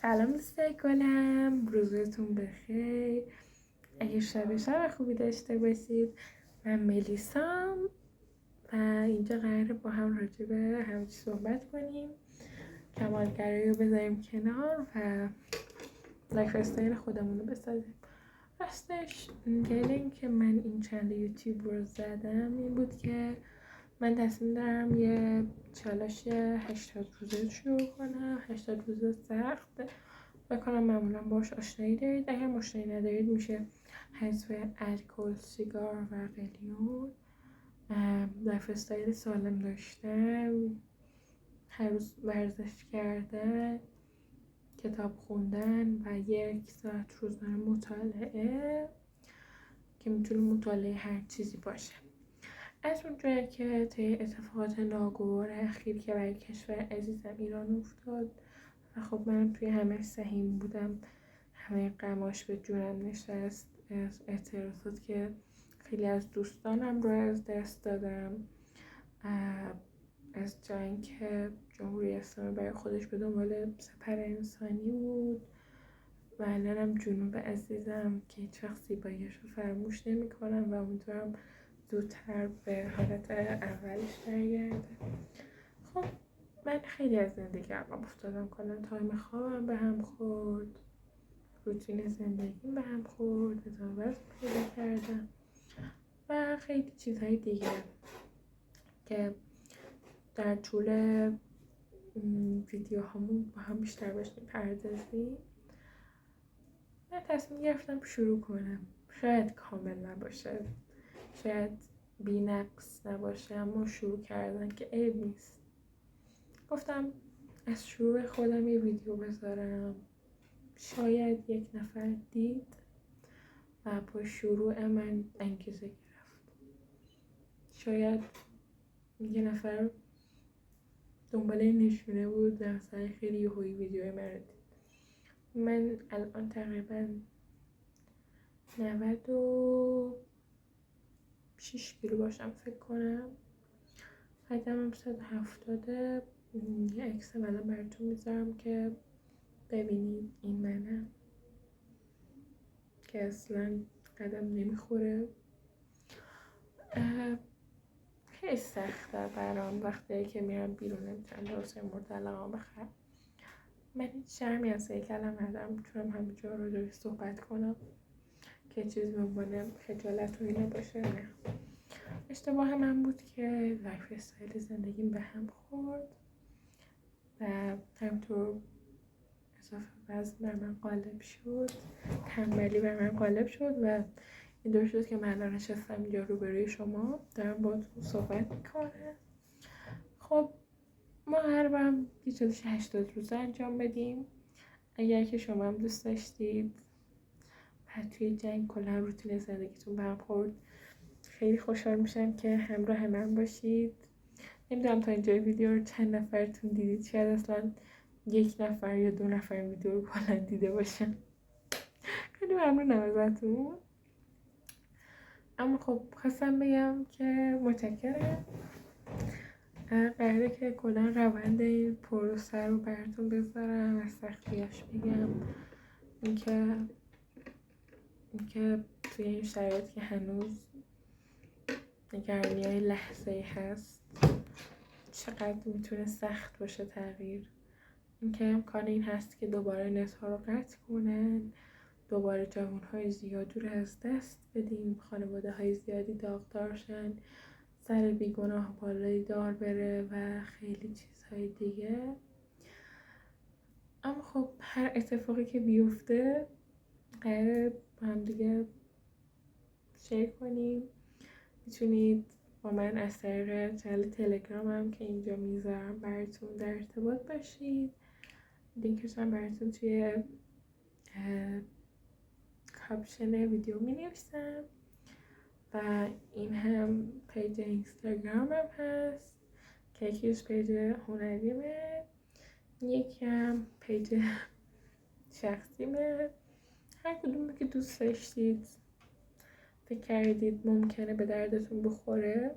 سلام دوستای گلم، روزتون بخیر. اگه شب خوبی داشته باشید. من ملیسام و اینجا قراره با هم راجع به همچی صحبت کنیم، کمالگرایی رو بذاریم کنار و لایف استایل خودمون رو بسازیم. راستش دلیل این که من این چنل یوتیوب رو زدم این بود که من تصمیم دارم یه چالش 80 روزه شروع کنم. 80 روزه سخت بکنم، معمولا باش آشنایی دارید. اگر آشنایی ندارید میشه حذف الکل، سیگار و قلیون، لایف استایل سالم داشتن، هر روز ورزش کردن، کتاب خوندن و 1 ساعت روزانه مطالعه که میتونه مطالعه هر چیزی باشه. از اونجایی که طی اتفاقات ناگوار اخیر که برای کشور عزیزم ایران افتاد و خب من توی همه سهیم بودم، همه غماش به جونم نشست، از اعتراضات که خیلی از دوستانم رو از دست دادم، از جنگ که جمهوری اسلامی برای خودش به دنبال سپر انسانی بود و الانم جنوب عزیزم که هیچ وقت زیباییش رو فراموش نمی کنم و امیدوارم زودتر به حالت اولش برگرده. خب من خیلی از زندگی عقب افتادم، کلا تایم خوابم به هم خورد، روتین زندگیم به هم خورد، نظام وزن پیدا کردم و خیلی چیزهای دیگه که در طول ویدیوهامون با هم بیشتر بهش میپردازیم. من تصمیم گرفتم شروع کنم. شاید کامل نباشه، شاید بی نقص نباشه، اما شروع کردن که عیب نیست. گفتم از شروع خودم یه ویدیو بذارم، شاید 1 نفر دید و با شروع من انگیزه گرفت. شاید 1 نفر دنبال نشونه بود و مثلا خیلی یهویی ویدیوی من رو دید. من الان تقریبا 96 کیلو باشم فکر کنم، قدمم 170. یه عکس الان براتون میذارم که ببینید این منم که اصلا قدم نمیخوره. خیلی سخته برام وقتی که میرم بیرون نمیتونم درسته مورد علاقه بخرم. من هیچ شرمی از هیکلم ندارم، میتونم همه جا راجعش صحبت کنم که چیزی به عنوان خجالت و اینا باشه. نه، اشتباه من بود که لایف استایل زندگیم به هم خورد و همینطور اضافه وزن بر من غالب شد، تنبلی بر من غالب شد و این دور شد که من الان نشستم اینجا روبروی شما دارم باهاتون صحبت میکنم. خب ما هر بارم یه چالش 80 روزه انجام بدیم. اگر که شما هم دوست داشتید و توی جنگ کلا روتین زندگیتون به هم خورد، خیلی خوشحال میشم که همراه من باشید. نمیدونم تا اینجای ویدیو رو چند نفرتون دیدید، شاید اصلا 1 نفر یا 2 نفر ویدیو رو کلا دیده باشن. خیلی ممنونم ازتون. اما خب خواستم بگم که متشکرم. قراره که کلا روند این پروسه رو براتون بذارم، از سختیاش بگم، اینکه توی این شرایط که هنوز نگرانی‌های لحظه‌ای هست چقدر میتونه سخت باشه تغییر. اینکه امکان این هست که دوباره نت‌ها رو قطع کنن، دوباره جوان‌های زیادی رو از دست بدیم، خانواده‌های زیادی داغدار شن، سر بیگناه بالای دار بره و خیلی چیزهای دیگه. اما خب هر اتفاقی که بیفته قراره با هم دیگه شیر کنیم. میتونید با من از طریق چنل تلگرامم که اینجا میذارم براتون در ارتباط باشید. لینکش هم براتون توی کاپشن ویدیو می نویسم و این هم پیج اینستاگرامم هست که یکیش پیج هنریمه، یکم پیج شخصیمه. هر کدومی که دوست داشتید فکر کردید ممکنه به دردتون بخوره.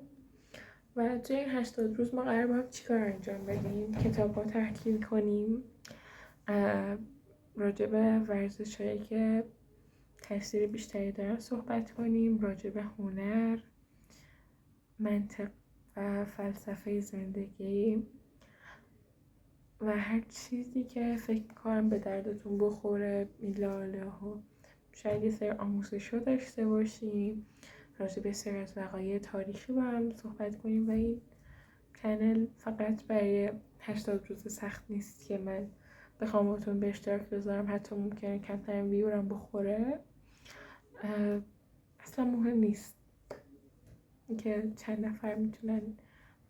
و توی این 80 روز ما قرار با هم چیکار انجام بدیم؟ کتاب ها تحکیل کنیم، راجع به ورزش‌هایی که تاثیر بیشتری دارن صحبت کنیم، راجع به هنر، منطق و فلسفه زندگی و هر چیزی که فکر می‌کنم به دردتون بخوره. میلاله ها شاید یه سری آموزش‌ها داشته باشیم، راجع به سری از وقایع تاریخی با هم صحبت کنیم و این کانال فقط برای 80 روز سخت نیست که من بخوام باتون به اشتراک بذارم، حتی ممکنه کمترین ویورم بخوره. اصلا مهم نیست که چند نفر میتونن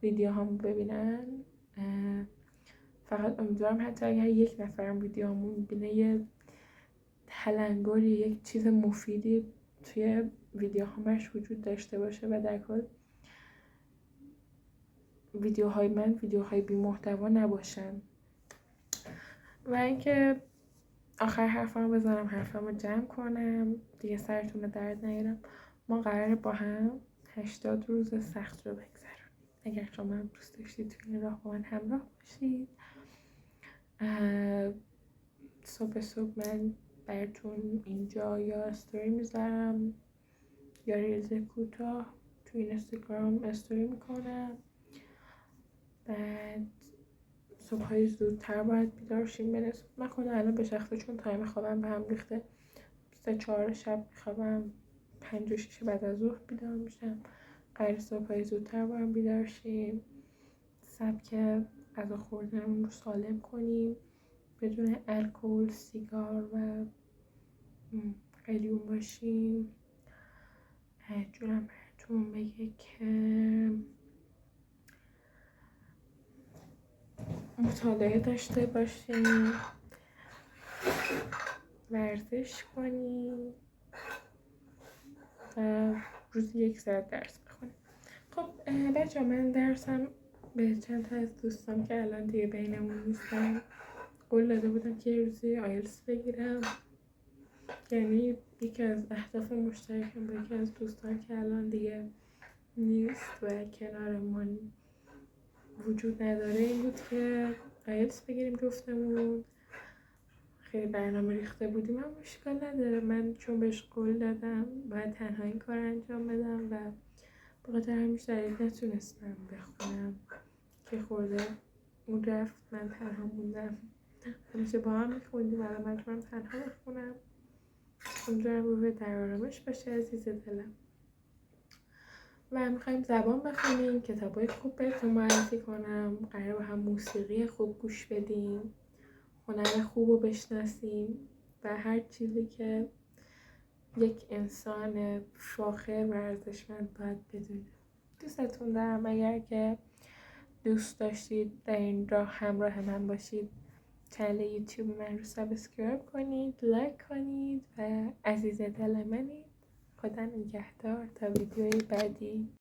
ویدیو همو ببینن. فقط امیدوارم حتی اگر یک نفرم ویدیو همو ببینه یه تلنگری، یک چیز مفیدی توی ویدیو همش وجود داشته باشه و در کل ویدیوهای من ویدیوهای بی محتوا نباشن. و اینکه آخر حرفمو بزنم، حرفمو جمع کنم دیگه، سرتون رو درد نیارم. ما قراره با هم 80 روز سخت رو بگذرونیم. اگر شما هم دوست داشتید توی این راه با من همراه باشید، صبح من براتون اینجا یا استوری میذارم یا ریلز کوتاه تو اینستاگرام استوری میکنم. بعد صبحای زودتر باید بیدار شیم. من خودم الان به شخصه چون تایم خوابم به هم ریخته 3-4 شب میخوابم، 5 و 6 بعد از ظهر بیدار میشم. قرار صبحای زودتر باید بیدار شیم، سبک غذا خوردنمون رو سالم کنیم بدون الکل، سیگار و قلیون باشیم. جونم براتون بگه که مطالعه داشته باشیم، ورزش کنیم و روزی 1 ساعت درس بخونیم. خب بچه‌ها، من درسم به چند تا از دوستام که الان دیگه بینمون نیستن قول داده بودم که یه روزی آیلتس بگیرم. یعنی یکی از اهداف مشترکم با یکی از دوستان که الان دیگه نیست و کنارمون وجود نداره این بود که آیلتس بگیریم جفتمون. خیلی برنامه ریخته بودیم، هم اشکال نداره. من چون بهش قول دادم باید تنها این کار انجام بدم و بخاطر همین دلیل نتونستم بخونم که خورده اون رفت، من تنها موندم. همیشه با هم میخوندیم، الان مجبورم تنها بخونم. امیدوارم روح در آرامش باشه عزیز دلم. و میخوایم زبان بخونیم، کتابای خوب بهتون معرفی کنم، قراره با هم موسیقی خوب گوش بدیم، هنر خوب رو بشناسیم و هر چیزی که یک انسان فاخر و ارزشمند باید بدونه. دوستتون دارم. اگر که دوست داشتید در این راه همراه من باشید، کانال یوتیوب من رو سابسکرایب کنید، لایک کنید و عزیز دل منید. خدا نگهدار تا ویدیوی بعدی.